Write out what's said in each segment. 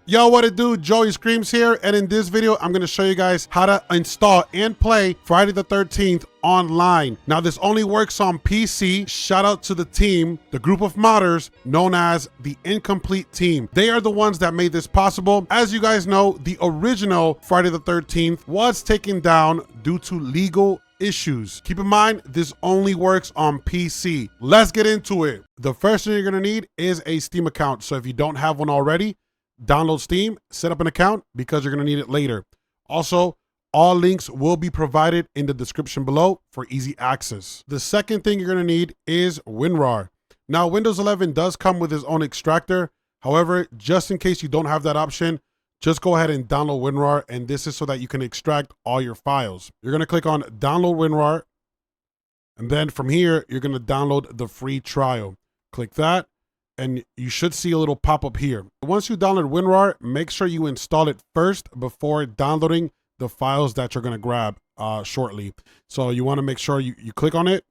Yo, what it do? Joey Screams here, and in this video, I'm gonna show you guys how to install and play Friday the 13th online. Now, this only works on PC. Shout out to the team, the group of modders known as the Incomplete Team. They are the ones that made this possible. As you guys know, the original Friday the 13th was taken down due to legal issues. Keep in mind, this only works on PC. Let's get into it. The first thing you're gonna need is a Steam account. So if you don't have one already, download Steam, set up an account because you're gonna need it later. Also, all links will be provided in the description below for easy access. The second thing you're gonna need is WinRAR. Now, Windows 11 does come with its own extractor. However, just in case you don't have that option, just go ahead and download WinRAR, and this is so that you can extract all your files. You're gonna click on download WinRAR, and then from here, you're gonna download the free trial. Click that, and you should see a little pop-up here. Once you download WinRAR, make sure you install it first before downloading the files that you're gonna grab shortly. So you wanna make sure you click on it,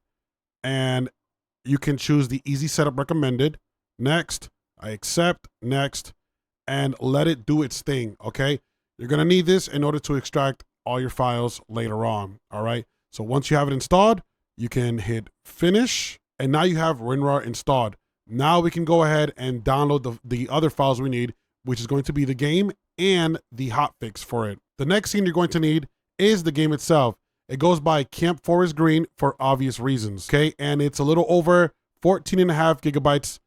and you can choose the easy setup recommended. Next, I accept, next, and let it do its thing, okay? You're gonna need this in order to extract all your files later on, all right? So once you have it installed, you can hit finish, and now you have WinRAR installed. Now we can go ahead and download the other files we need, which is going to be the game and the hotfix for it. The next thing you're going to need is the game itself. It goes by CampForestGreen for obvious reasons, okay? And it's a little over 14.5 gigabytes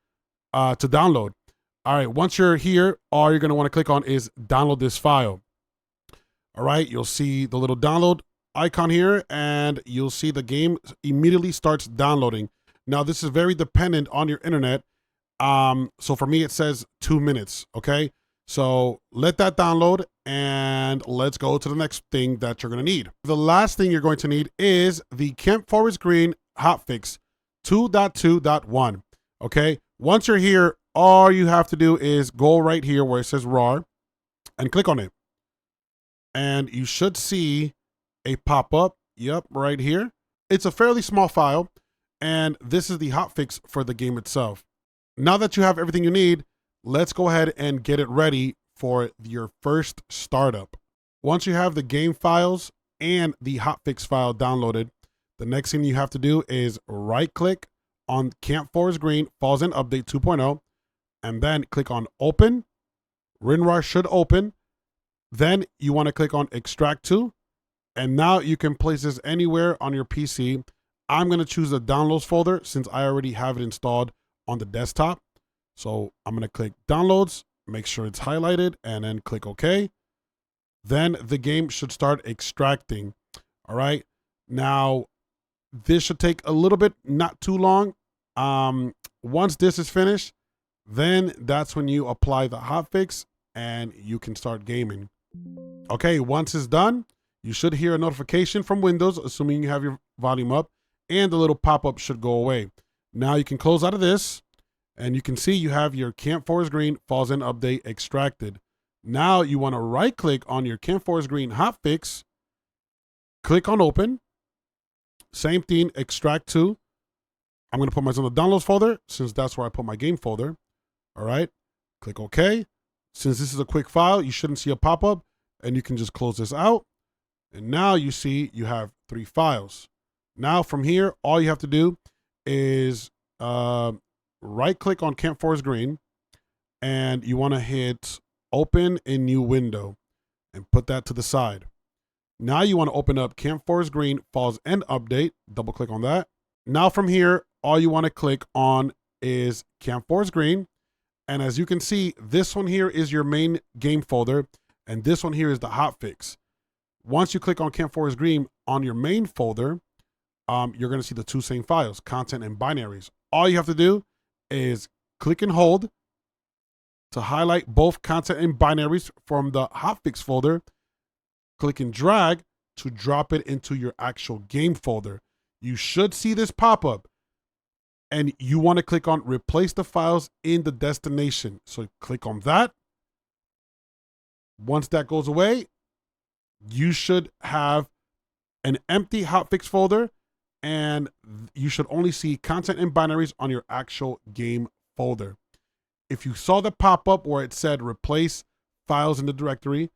to download. All right, once you're here, all you're gonna wanna click on is download this file. All right, you'll see the little download icon here, and you'll see the game immediately starts downloading. Now, this is very dependent on your internet. So for me, it says 2 minutes, okay? So let that download, and let's go to the next thing that you're gonna need. The last thing you're going to need is the CampForestGreen hotfix 2.2.1, okay? Once you're here, all you have to do is go right here where it says RAR and click on it. And you should see a pop-up, yep, right here. It's a fairly small file, and this is the hotfix for the game itself. Now that you have everything you need, let's go ahead and get it ready for your first startup. Once you have the game files and the hotfix file downloaded, the next thing you have to do is right-click on CampForestGreen Files and Update 2.0, and then click on Open. WinRAR should open. Then you want to click on Extract To, and now you can place this anywhere on your PC. I'm going to choose the Downloads folder since I already have it installed on the desktop. So I'm going to click Downloads, make sure it's highlighted, and then click OK. Then the game should start extracting. All right. Now, this should take a little bit, not too long. Once this is finished, then that's when you apply the hotfix and you can start gaming. Okay, once it's done, you should hear a notification from Windows, assuming you have your volume up, and the little pop-up should go away. Now you can close out of this, and you can see you have your CampForestGreen Files and Update extracted. Now you want to right-click on your CampForestGreen hotfix, click on Open, same thing, Extract To. I'm going to put myself in the Downloads folder since that's where I put my game folder. All right, click OK. Since this is a quick file, you shouldn't see a pop-up, and you can just close this out. And now you see you have 3 files. Now from here, all you have to do is right-click on CampForestGreen, and you want to hit Open in New Window and put that to the side. Now you want to open up CampForestGreen Files and Update, double-click on that. Now from here, all you want to click on is CampForestGreen. And as you can see, this one here is your main game folder, and this one here is the hotfix. Once you click on CampForestGreen on your main folder, you're gonna see the 2 same files, content and binaries. All you have to do is click and hold to highlight both content and binaries from the hotfix folder, click and drag to drop it into your actual game folder. You should see this pop up, and you want to click on replace the files in the destination. So click on that. Once that goes away, you should have an empty hotfix folder, and you should only see content and binaries on your actual game folder. If you saw the pop-up where it said replace files in the directory,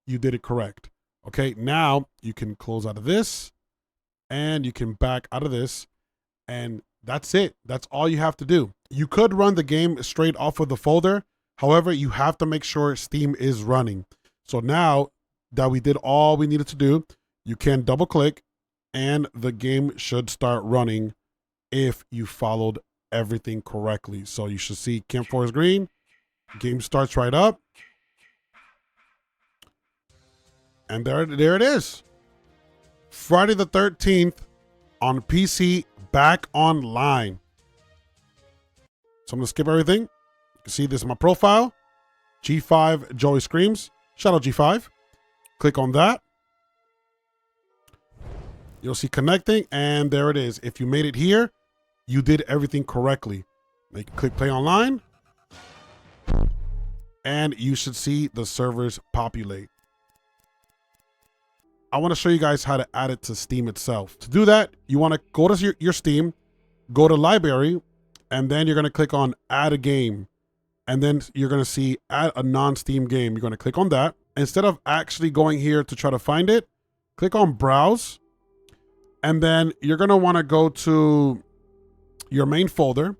you did it correct. Okay, now you can close out of this and you can back out of this, and that's it. That's all you have to do. You could run the game straight off of the folder. However, you have to make sure Steam is running. So now that we did all we needed to do, you can double click and the game should start running if you followed everything correctly. So you should see CampForestGreen, game starts right up. And there it is. Friday the 13th on PC, back online. So I'm gonna skip everything. You can see this is my profile. G5 Joey Screams. Shout out G5. Click on that. You'll see connecting, and there it is. If you made it here, you did everything correctly. Now you can click play online, and you should see the servers populate. I want to show you guys how to add it to Steam itself. To do that, you want to go to your Steam, go to library, and then you're going to click on add a game. And then you're going to see add a non-Steam game. You're going to click on that. Instead of actually going here to try to find it, click on browse. And then you're going to want to go to your main folder.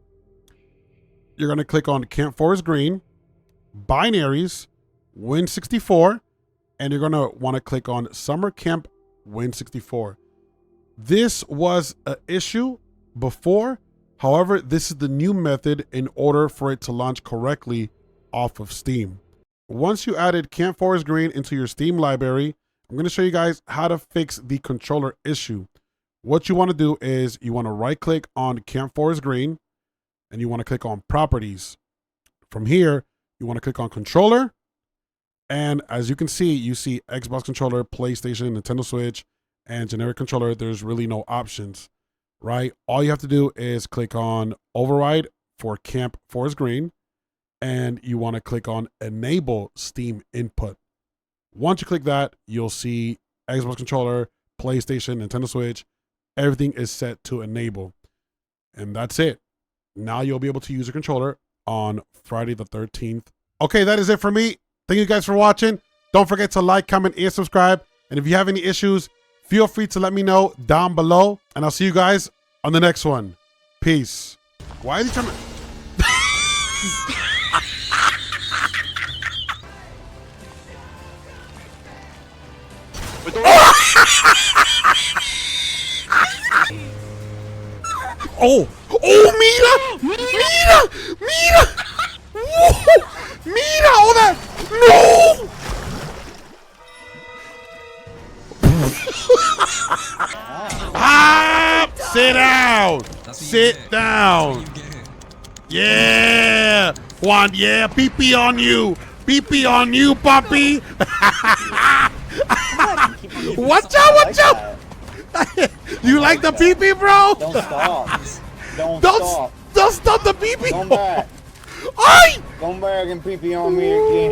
You're going to click on CampForestGreen, binaries, Win64, and you're going to want to click on Summer Camp Win64. This was an issue before. However, this is the new method in order for it to launch correctly off of Steam. Once you added CampForestGreen into your Steam library, I'm going to show you guys how to fix the controller issue. What you want to do is you want to right click on CampForestGreen and you want to click on properties. From here, you want to click on controller. And as you can see, you see Xbox controller, PlayStation, Nintendo Switch, and generic controller. There's really no options, right? All you have to do is click on override for CampForestGreen, and you want to click on enable Steam input. Once you click that, you'll see Xbox controller, PlayStation, Nintendo Switch. Everything is set to enable. And that's it. Now you'll be able to use your controller on Friday the 13th. Okay, that is it for me. Thank you guys for watching. Don't forget to like, comment, and subscribe. And if you have any issues, feel free to let me know down below. And I'll see you guys on the next one. Peace. Why is he trying to... Oh! Oh, mira! Mira! Mira! Whoa! Mira! All that! No! Ah! Sit down! Sit down! Yeah! Juan, yeah! Pee-pee on you! Pee-pee on you, puppy! Watch out! Watch out! You like the pee-pee, bro? Don't stop. Don't stop the pee-pee. Come back. Ay! Come back and pee-pee on me again.